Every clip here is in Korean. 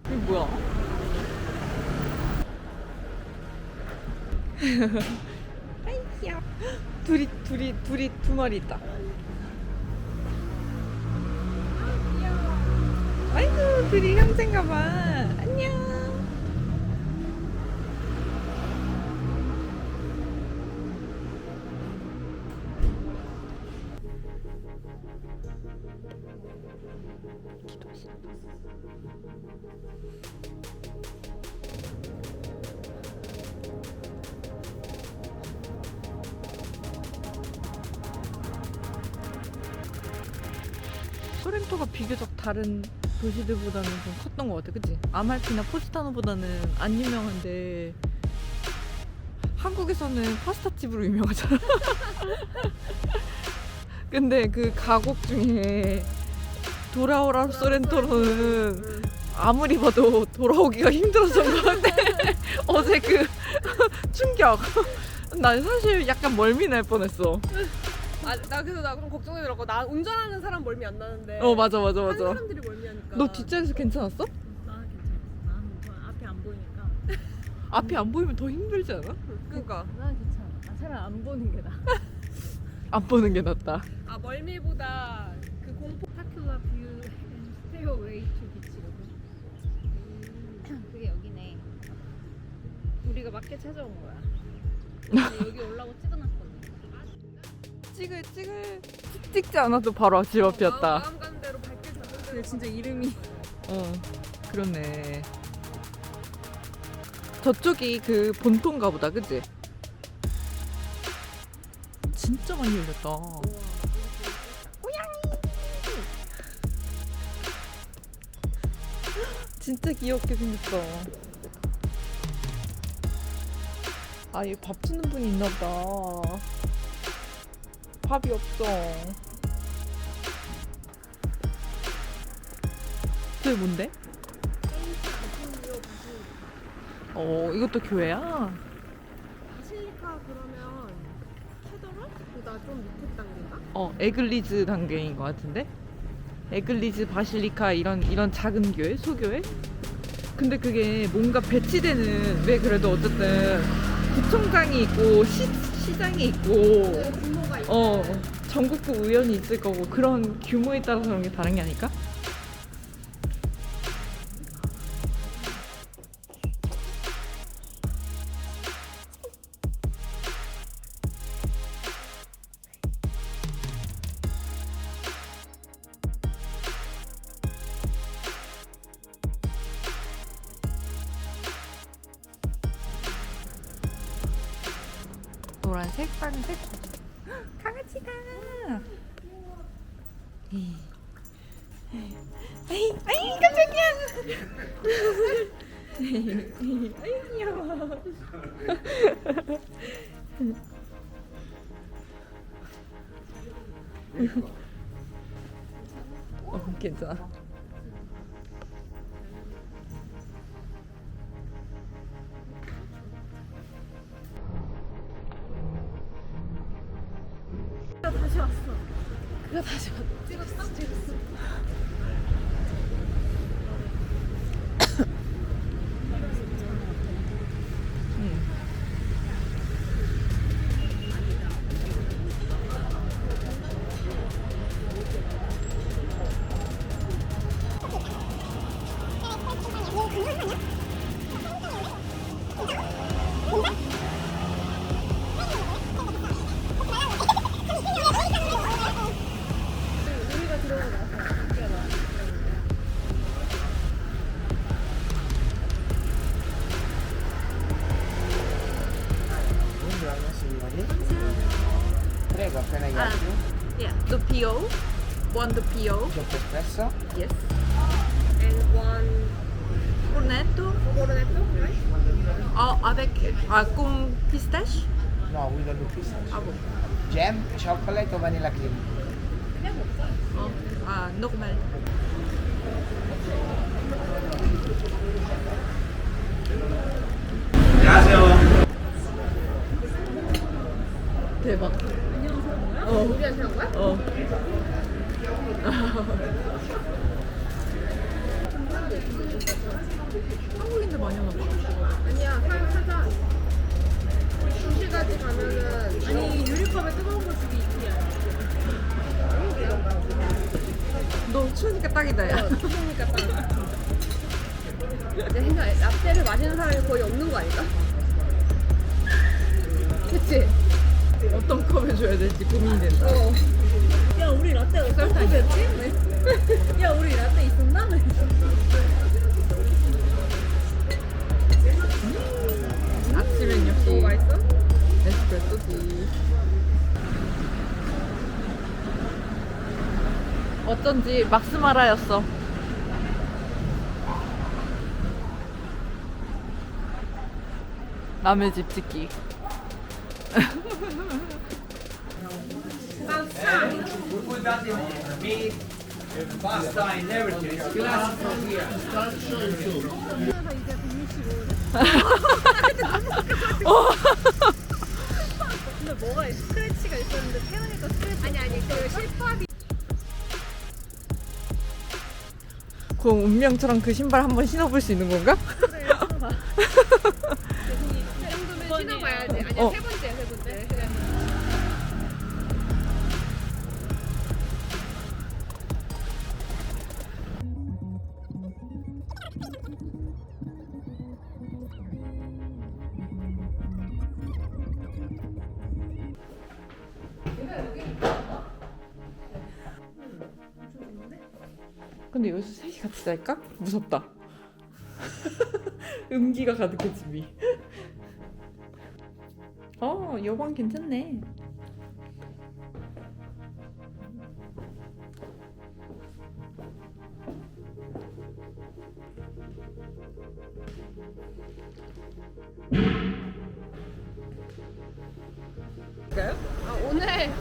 이게 뭐야? 아이 귀여워. 둘이 두 마리 있다. 아이고 둘이 형제인가 봐. 안녕. 소렌토가 비교적 다른 도시들보다는 좀 컸던 것 같아, 그치? 아말피나 포지타노보다는 안 유명한데 한국에서는 파스타집으로 유명하잖아. 근데 그 가곡 중에 돌아오라 소렌토로는 아무리 봐도 돌아오기가 힘들었던 것 같아. 어제 그 충격. 난 사실 약간 멀미 날 뻔했어. 나 그래서 나 그럼 걱정되더라고. 나 운전하는 사람 멀미 안 나는데. 맞아. 한 사람들이 멀미하니까. 너 뒷자리에서 괜찮았어? 나는 괜찮아. 나는 앞에 안 보이니까. 앞이 안 보이면 더 힘들지 않아? 그러니까. 나는 괜찮아. 차라리 안 보는 게 나아. 안 보는 게 낫다. 아 멀미보다 그 공포. 타큘라 뷰 스테이어웨이 투 비치거든. 그게 여기네. 우리가 맞게 찾아온 거야. 근데 여기 올라고 찍어놨거든. 찍지 않아도 바로 집 앞이었다. 마음 가는 대로 발길 잡는 대로. 근데 진짜 이름이 그렇네. 저쪽이 그 본토인가 보다, 그치? 진짜 많이 열렸다. 진짜 귀엽게 생겼어. 아, 얘 밥 주는 분이 있나 보다. 밥이 없어. 저기 뭔데? 이것도 교회야? 바실리카 그러면 캐더럴? 보다 좀 밑에 단계인가? 에글리즈 단계인 것 같은데? 에글리즈 바실리카 이런 작은 교회? 소교회? 근데 그게 뭔가 배치되는, 왜 그래도 어쨌든 구청장이 있고 시장이 있고 규모가 있어. 전국구 의원이 있을 거고 그런 규모에 따라서 그런 게 다른 게 아닐까? 노란색, 빨간색. 강아지다. 아이 깜짝이야. 아이 귀여워. 괜찮아. 다시 왔어. 그거 다시 봐. 찍었어. Prego, appena ghiaccio. Yeah, the PO. One the PO. Ghiaccio espresso. Yes. And one Cornetto. cornetto, right? Avec con pistache. No, with a new pistachio. Ah bon. Jam, chocolate o vanilla cream? Normal. 대박. 우리한테 한 거야? 한국인들 많이 오나 봐. 아니야, 사자. 2시까지 가면은 아니 유리컵에 뜨거운 거 주기 이틀이야. 너 추우니까 딱이다 야. 그러니까 딱. 내 생각에 라떼를 마시는 사람이 거의 없는 거 아닐까? 그치? 어떤 컵에 줘야 될지 고민이 된다. 야 우리 라떼 어떤 컵이었지? 야 우리 라떼 있었나? 아침엔 역시 맛있어? 에스프레소지. 어쩐지 막스마라였어. 남의 집 짓기. We put that in meat, pasta and everything. It's classic from here. 근데 뭐가 스크래치가 있었는데 태우니까 스크래치 아니 그 실밥이 그럼 운명처럼 그 신발 한번 신어볼 수 있는 건가? 그래 신어봐. 이 정도면 신어봐야지. 아니야 어. 세 번째. 근데 여기서 셋이 같이 잘까? 무섭다. 음기가 가득해 집이. 여관 괜찮네.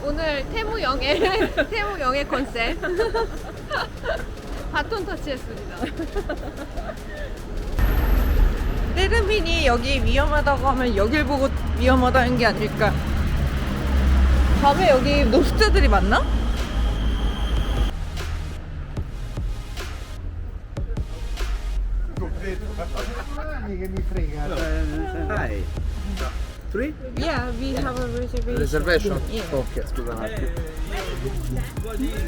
오늘 태무 영의 컨셉 바톤 터치했습니다. 때르민이 여기 위험하다고 하면 여길 보고 위험하다는 게 아닐까. 밤에 여기 노숙자들이 많나? Che mi frega. Dai. Three? Yeah, we have a reservation. Reservation? Yeah. Ok, scusa un attimo.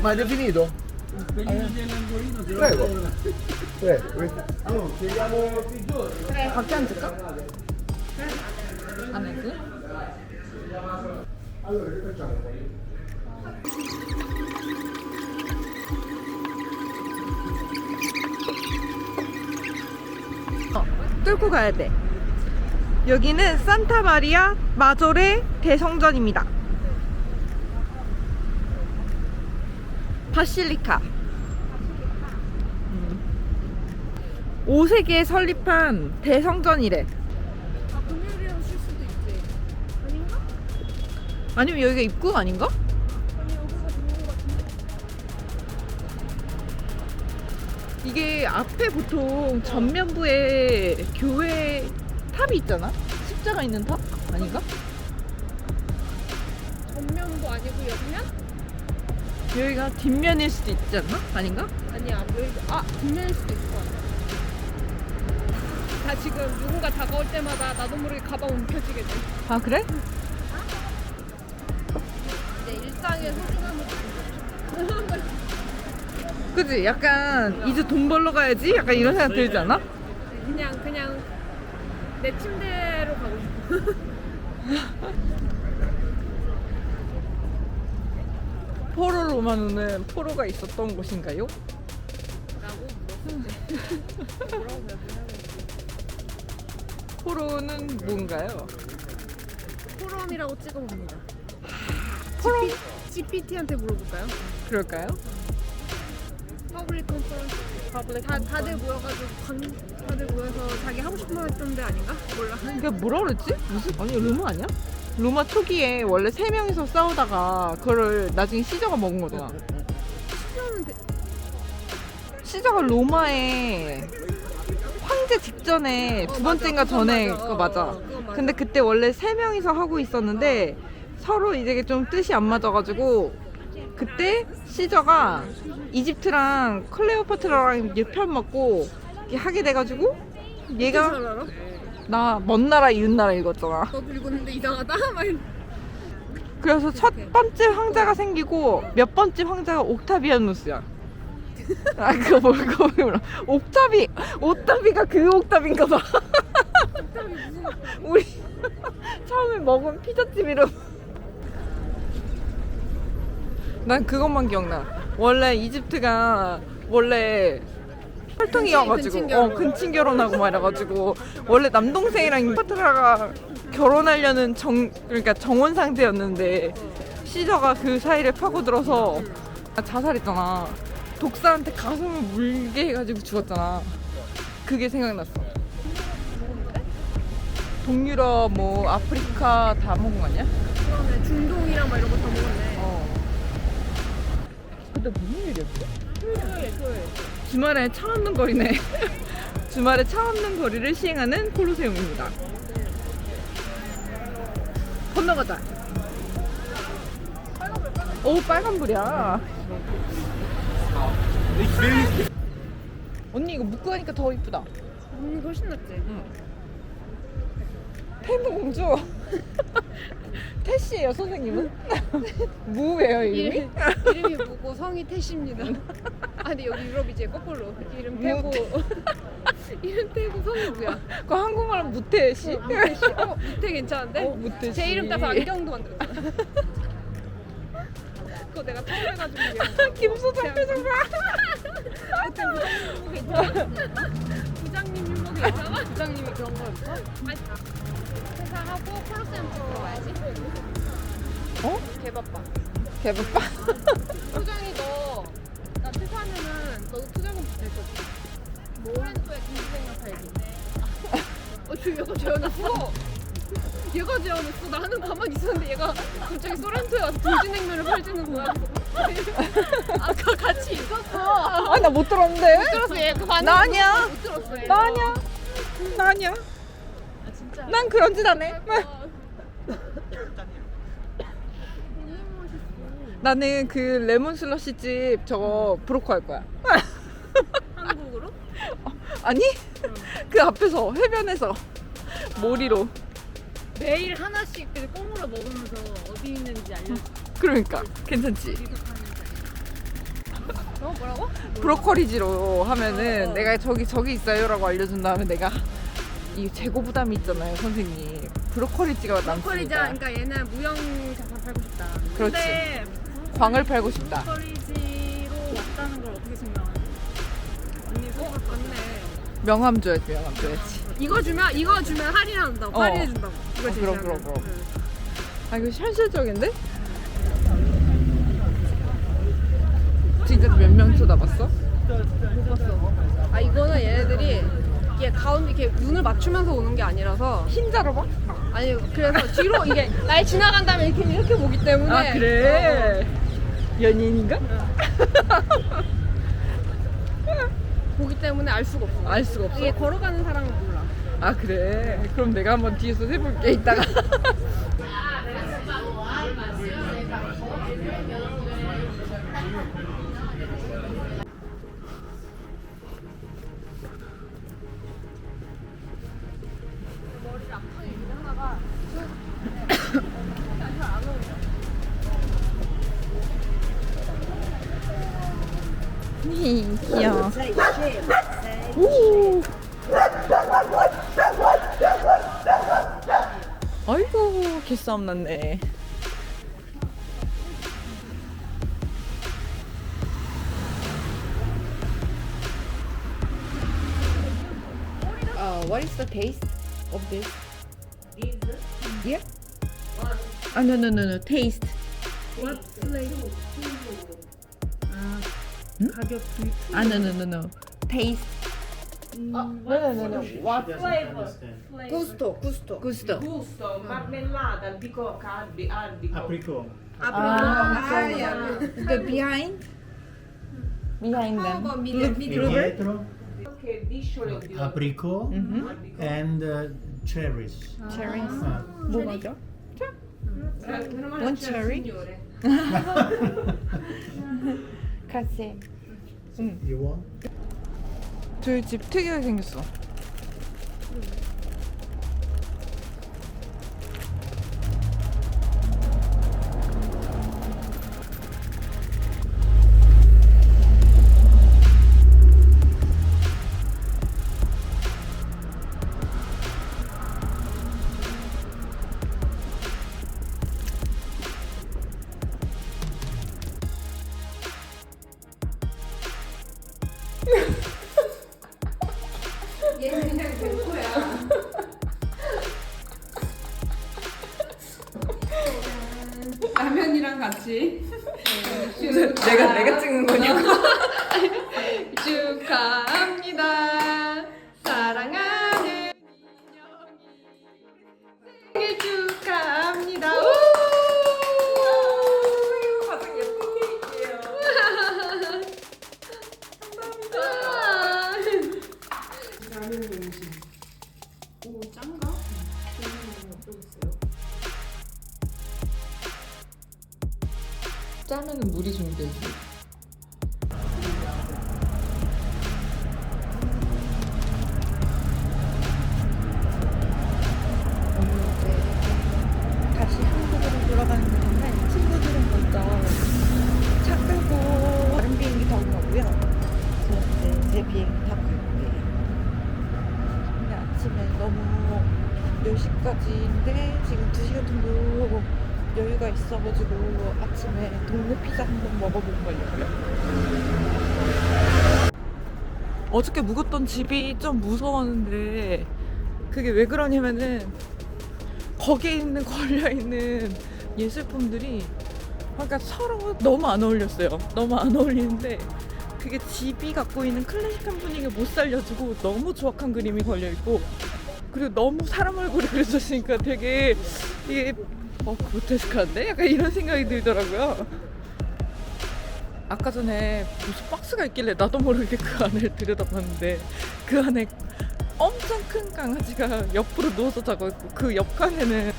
Ma hai finito? Prego. Prego. 밖에 앉을까? 안에 그? 뚫고 가야 돼. 여기는 산타마리아 마조레 대성전입니다. 바실리카. 5세기에 설립한 대성전이래. 금요일이라고 쉴 수도 있지. 아닌가? 아니면 여기가 입구 아닌가? 아니 여기가 좋은 거 같은데. 이게 앞에 보통 전면부에 교회 탑이 있잖아? 십자가 있는 탑? 아닌가? 전면도 아니고 옆면? 여기가 뒷면일 수도 있지 않나? 아닌가? 아니야 여기 뒷면일 수도 있을 것 같아. 다 지금 누군가 다가올 때마다 나도 모르게 가방 움켜쥐게 돼. 아 그래? 이제 일상의 소중함을 그치? 약간 이제 돈 벌러 가야지? 약간 이런 생각 들지 않아? 그냥 내 침대로 가고 싶어. 포로 로마노는 포로가 있었던 곳인가요? 라고 물었는데 뭐라고 대답을 포로는 뭔가요? 포럼이라고 찍어봅니다. 포럼? GPT한테 물어볼까요? 그럴까요? 퍼블릭 컨퍼런스. 다들 모여가지고 다들 모여서 자기 하고 싶은 거 했던 데 아닌가? 몰라. 그게 뭐라 그랬지? 무슨? 아니 로마 아니야? 로마 초기에 원래 3명이서 싸우다가 그거를 나중에 시저가 먹은 거잖아. 시저가 로마의 황제 직전에 두 번째인가 전에 그거 맞아. 그건 맞아. 근데 그때 원래 3명이서 하고 있었는데 서로 이제 좀 뜻이 안 맞아가지고 그때 시저가 이집트랑 클레오파트라랑 편 맞고 이렇게 하게 돼가지고 얘가 잘 알아? 나 먼 나라 이웃 나라 읽었잖아. 너도 읽었는데 이상하다? 막 그래서 첫 번째 황자가 생기고 몇 번째 황자가 옥타비아누스야. 아 그거 몰라. 옥타비가 그 옥타비인가 봐. 우리 처음에 먹은 피자집 이름. 난 그것만 기억나. 원래 이집트가 원래 혈통이어가지고 근친 결혼하고 말해가지고 원래 남동생이랑 파트라가 결혼하려는 그러니까 정원 상태였는데 시저가 그 사이를 파고들어서 자살했잖아. 독사한테 가슴을 물게 해가지고 죽었잖아. 그게 생각났어. 동유럽 뭐 아프리카 다 먹은 거 아니야? 그러네. 중동이랑 막 이런 거 다 먹었네. 근데 무슨 일이었어? 토요일. 주말에 차 없는 거리네. 주말에 차 없는 거리를 시행하는 콜로세움입니다. 건너가자. 오 빨간불이야. 언니 이거 묶고 가니까 더 이쁘다. 훨씬 낫지. 태무공주. 태씨예요 선생님은? 무예요 이름이? 이름이 뭐고 성이 태시입니다. 아 근데 여기 유럽이지 거꾸로. 이름 태고. 이름 태고 성이 뭐야? 그 한국말은 무태씨? 무태씨. 무태 괜찮은데? 무태씨. 제 이름 따서 안경도 만들었잖아. 그거 내가 처음해가지고. 김소정 표정 봐. 부장님 유머 괜찮아? 부장님이 그런 거였어? 아니 퇴사하고 콜로세움 찍으러 가야지. 어? 개바빠. 개바빠. 투정이 나 퇴사하면은 너도 투정은 될 거지. 프렌즈에 김수생명 팔기. 얘가 재현했어. 얘가 재현했어. 나는 가만히 있었는데 얘가 갑자기 소렌토에 와서 돌진냉면을 팔지는 거야. 아까 같이 있었어. 아 나 못 들었는데. 못 들었어. 얘 그 반응. 나 아니야. 못 들었어. 얘. 나 아니야. 나 아니야. 아 진짜. 난 그런 짓 안 해. 나는 그 레몬 슬러시 집 저거 브로커 할 거야. 한국으로? 아니? 그 앞에서 해변에서 모리로. 매일 하나씩 꽁으로 먹으면서 어디 있는지 알려줘. 그러니까 괜찮지. 뭐라고? 브로커리지로 하면은 내가 저기 있어요라고 알려준 다음에 내가 이 재고 부담이 있잖아요 선생님. 브로커리지가 브로콜리자. 남습니다. 그러니까 얘는 무형 자산 팔고 싶다. 그렇지. 근데 광을 팔고 싶다. 브로커리지로 왔다는 걸 어떻게 증명하냐? 언니 맞네. 명함 줘야지 명함 줘야지. 이거 주면 할인한다고. 할인해준다고. 이거 제일 그럼. 중요한 거. 아 이거 현실적인데? 지금까지 몇 명 쳐다봤어? 못 봤어. 아 이거는 얘네들이 이게 가운데 이렇게 눈을 맞추면서 오는 게 아니라서 흰자로 봐? 아니 그래서 뒤로 이게 날 지나간 다음에 이렇게 보기 때문에. 아 그래? 연인인가? 보기 때문에 알 수가 없어. 알 수가 없어? 이게 걸어가는 사람은 몰라. 아 그래? 그럼 내가 한번 뒤에서 해볼게 이따가. 귀여워. 오. 아이고 개싸움 났네. What is the taste of this? Yeah? No. Taste. What flavor? 가격 No. Taste. No. What flavor? 구스토. Gusto. Gusto, marmellata, albicocca, Apricot. The behind? Behind them. Dietro, che disciole di apricot and cherries. Cherries. Ah, 뭐 맞아? One cherry? 같이. You want? 저희 집 특이하게 생겼어. 얘는 그냥 뱅코야. 라면이랑 같이. 내가 찍는 거냐고. 축하합니다. 사랑하는 인형이 생일 축하합니다. 우! 이거 가장 예쁜 케이크예요. 오, 짠가? 짜면은 물이 준비되지. 오늘 이제 다시 한국으로 돌아가는 길인데 친구들은 먼저 차 끌고 다른 비행기 타고 가고요. 저는 이제 제 비행기 타고 갈 거예요. 근데 아침에 너무 10시까지인데 지금 2시간 정도 여유가 있어가지고 아침에 동네 피자 한번 먹어보고 가려고요. 어저께 묵었던 집이 좀 무서웠는데 그게 왜 그러냐면은 거기에 있는 걸려있는 예술품들이 그러니까 서로 너무 안 어울렸어요. 너무 안 어울리는데 그게 집이 갖고 있는 클래식한 분위기를 못 살려주고 너무 조악한 그림이 걸려있고 그리고 너무 사람 얼굴이 그려졌으니까 되게 이게 그로테스크한데? 약간 이런 생각이 들더라고요. 아까 전에 무슨 박스가 있길래 나도 모르게 그 안을 들여다봤는데 그 안에 엄청 큰 강아지가 옆으로 누워서 자고 있고 그 옆 칸에는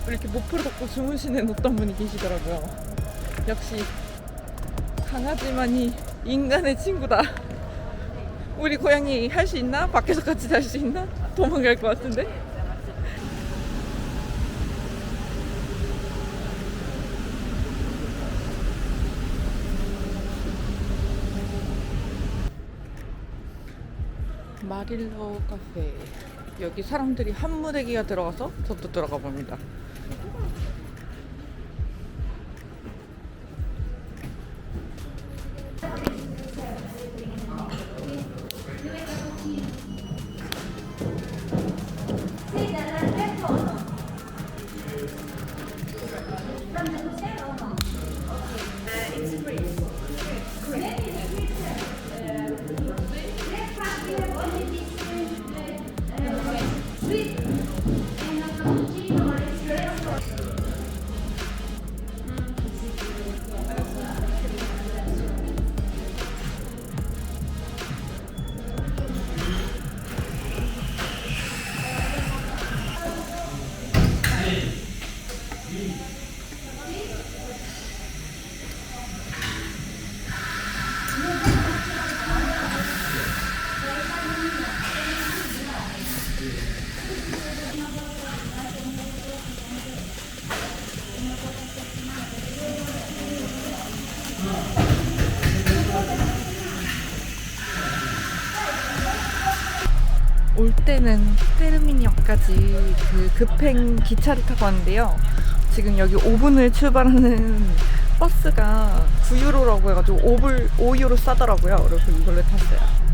이렇게 목표를 덮고 주무시는 어떤 분이 계시더라고요. 역시 강아지만이 인간의 친구다. 우리 고양이 할 수 있나? 밖에서 같이 잘 수 있나? 도망갈 것 같은데? 마릴로 카페. 여기 사람들이 한 무대기가 들어가서 저도 들어가 봅니다. 올 때는 테르미니역까지 그 급행 기차를 타고 왔는데요. 지금 여기 5분을 출발하는 버스가 9유로라고 해가지고 5유로 싸더라고요. 그래서 이걸로 탔어요.